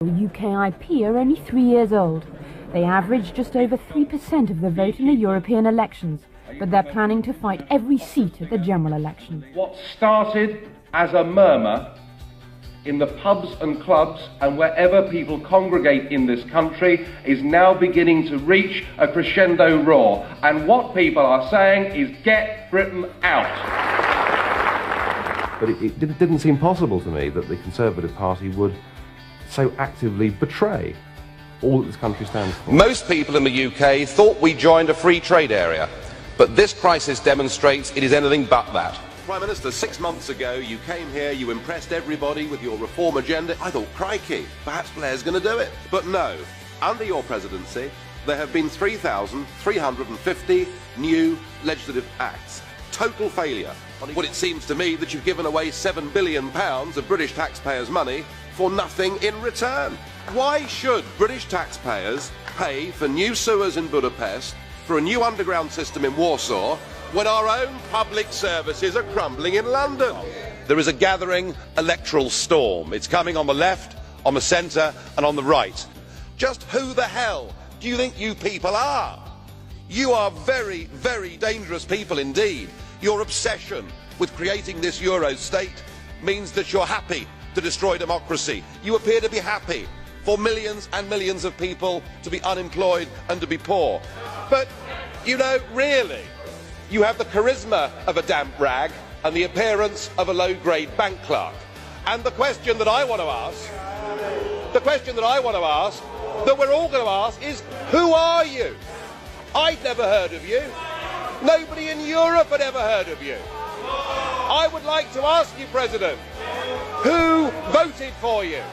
UKIP are only 3 years old. They average just over 3% of the vote in the European elections, but they're planning to fight every seat at the general election. What started as a murmur in the pubs and clubs and wherever people congregate in this country is now beginning to reach a crescendo roar. And what people are saying is, get Britain out. But it didn't seem possible to me that the Conservative Party would so actively betray all that this country stands for. Most people in the UK thought we joined a free trade area, but this crisis demonstrates it is anything but that. Prime Minister, 6 months ago you came here, you impressed everybody with your reform agenda. I thought, crikey, perhaps Blair's going to do it. But no, under your presidency there have been 3,350 new legislative acts. Total failure. Well, it seems to me that you've given away £7 billion of British taxpayers' money for nothing in return. Why should British taxpayers pay for new sewers in Budapest, for a new underground system in Warsaw, when our own public services are crumbling in London? There is a gathering electoral storm. It's coming on the left, on the centre and on the right. Just who the hell do you think you people are? You are very, very dangerous people indeed. Your obsession with creating this Euro state means that you're happy to destroy democracy. You appear to be happy for millions and millions of people to be unemployed and to be poor. But, you know, really, you have the charisma of a damp rag and the appearance of a low-grade bank clerk. And the question that I want to ask, that we're all going to ask is, who are you? I'd never heard of you. Nobody in Europe had ever heard of you. I would like to ask you, President, who voted for you?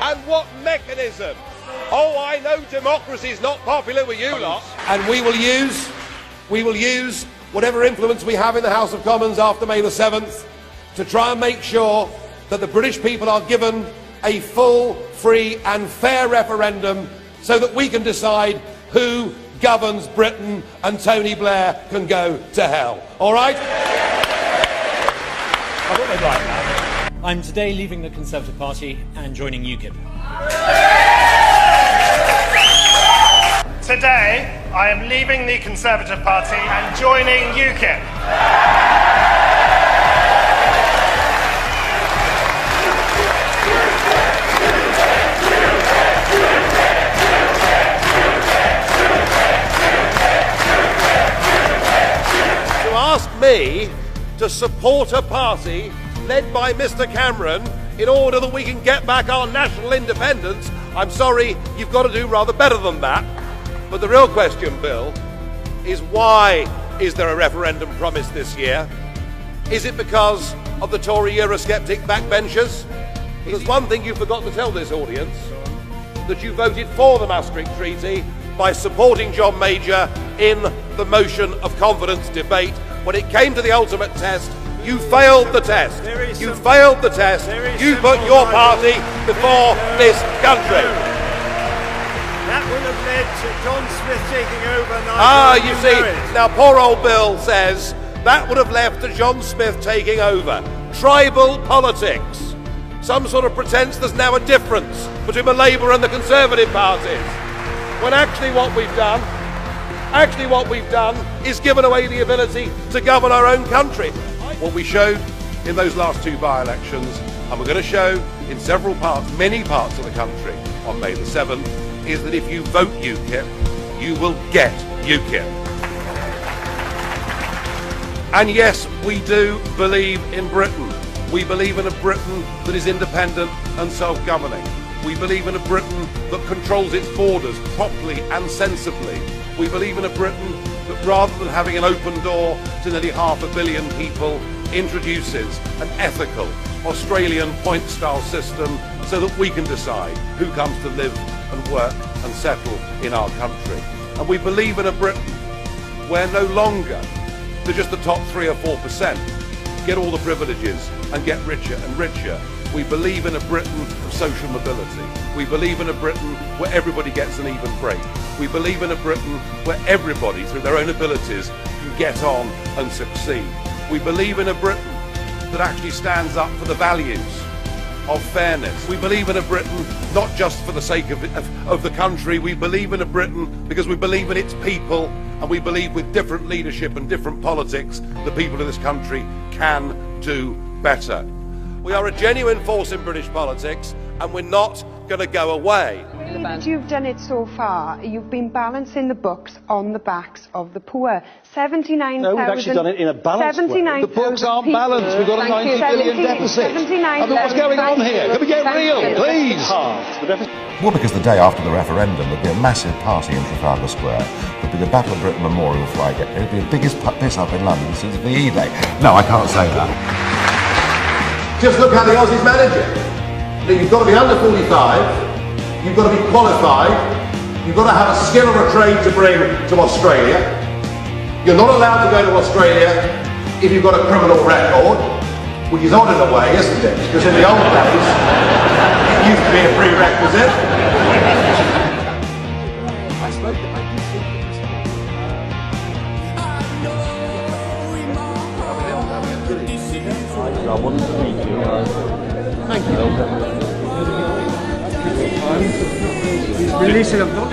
And what mechanism? Oh, I know democracy is not popular with you lot. And we will use whatever influence we have in the House of Commons after May the 7th to try and make sure that the British people are given a full, free and fair referendum so that we can decide who governs Britain and Tony Blair can go to hell. All right? I thought they'd like that. I'm today leaving the Conservative Party and joining UKIP. Today, I am leaving the Conservative Party and joining UKIP. Ask me to support a party led by Mr. Cameron in order that we can get back our national independence, I'm sorry, you've got to do rather better than that. But the real question, Bill, is why is there a referendum promised this year? Is it because of the Tory Eurosceptic backbenchers? There's one thing you forgot to tell this audience, that you voted for the Maastricht Treaty by supporting John Major in the motion of confidence debate. When it came to the ultimate test, you failed the test. You failed the test. You put your party before this country. That would have led to John Smith taking over. You see, now poor old Bill says that would have left to John Smith taking over. Tribal politics. Some sort of pretense there's now a difference between the Labour and the Conservative parties. When actually what we've done is given away the ability to govern our own country. What we showed in those last two by-elections, and we're going to show in several parts, many parts of the country on May the 7th, is that if you vote UKIP, you will get UKIP. And yes, we do believe in Britain. We believe in a Britain that is independent and self-governing. We believe in a Britain that controls its borders properly and sensibly. We believe in a Britain that, rather than having an open door to nearly 500 million people, introduces an ethical Australian point-style system so that we can decide who comes to live and work and settle in our country. And we believe in a Britain where no longer do just the top 3 or 4% get all the privileges and get richer and richer. We believe in a Britain of social mobility. We believe in a Britain where everybody gets an even break. We believe in a Britain where everybody, through their own abilities, can get on and succeed. We believe in a Britain that actually stands up for the values of fairness. We believe in a Britain not just for the sake of the country. We believe in a Britain because we believe in its people, and we believe with different leadership and different politics, the people of this country can do better. We are a genuine force in British politics, and we're not going to go away. You've done it so far. You've been balancing the books on the backs of the poor. 79,000. No, we've actually done it in a balanced way. The books aren't balanced. We've got a 90 billion deficit. I mean, what's going on here? Can we get real, please? Well, because the day after the referendum there'd be a massive party in Trafalgar Square. There'd be the Battle of Britain Memorial flag. It'd be the biggest piss-up in London since the E-Day. No, I can't say that. Just look how the Aussies manage it. You've got to be under 45, you've got to be qualified, you've got to have a skill or a trade to bring to Australia. You're not allowed to go to Australia if you've got a criminal record, which is odd in a way, isn't it? Because in the old days, it used to be a prerequisite. Thank you. Releasing a book.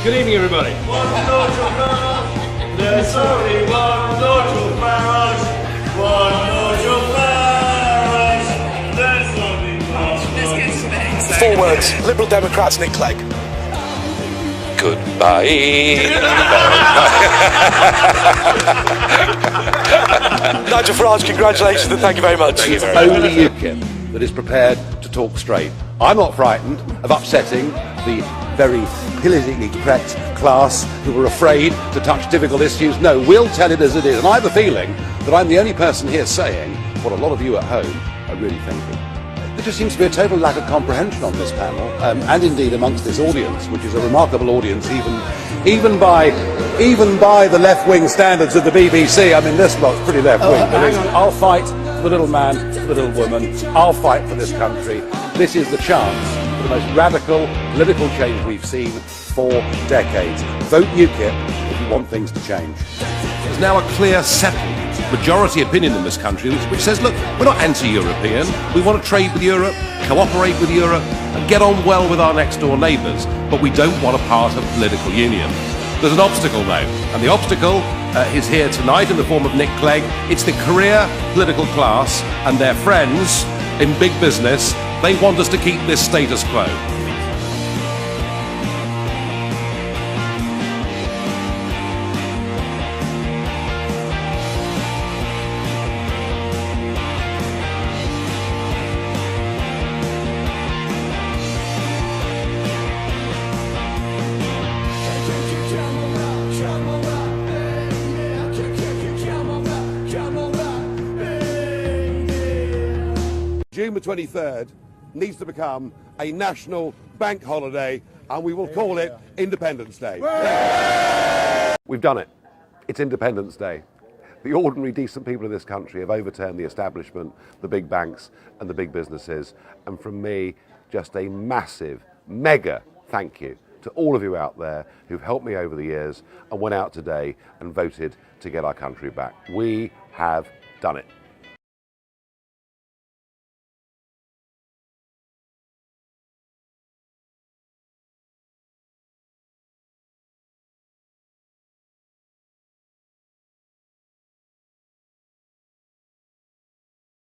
Good evening, everybody. There's only one Nigel Farage. One Nigel Farage. There's only one. Let's get 4 words. Liberal Democrats, Nick Clegg. Goodbye. Nigel Farage, congratulations and thank you very much. It's only UKIP that is prepared to talk straight. I'm not frightened of upsetting the very politically correct class who are afraid to touch difficult issues. No, we'll tell it as it is. And I have a feeling that I'm the only person here saying what a lot of you at home are really thinking. There just seems to be a total lack of comprehension on this panel, and indeed amongst this audience, which is a remarkable audience even by the left-wing standards of the BBC. I mean, this lot's pretty left-wing. I'll fight for the little man, for the little woman. I'll fight for this country. This is the chance for the most radical political change we've seen for decades. Vote UKIP if you want things to change. There's now a clear, settled majority opinion in this country which says, look, we're not anti-European. We want to trade with Europe, cooperate with Europe, and get on well with our next-door neighbours, but we don't want a part of political union. There's an obstacle now, and the obstacle is here tonight in the form of Nick Clegg. It's the career political class and their friends in big business. They want us to keep this status quo. June the 23rd needs to become a national bank holiday, and we will call it Independence Day. We've done it. It's Independence Day. The ordinary, decent people of this country have overturned the establishment, the big banks and the big businesses. And from me, just a massive, mega thank you to all of you out there who've helped me over the years and went out today and voted to get our country back. We have done it.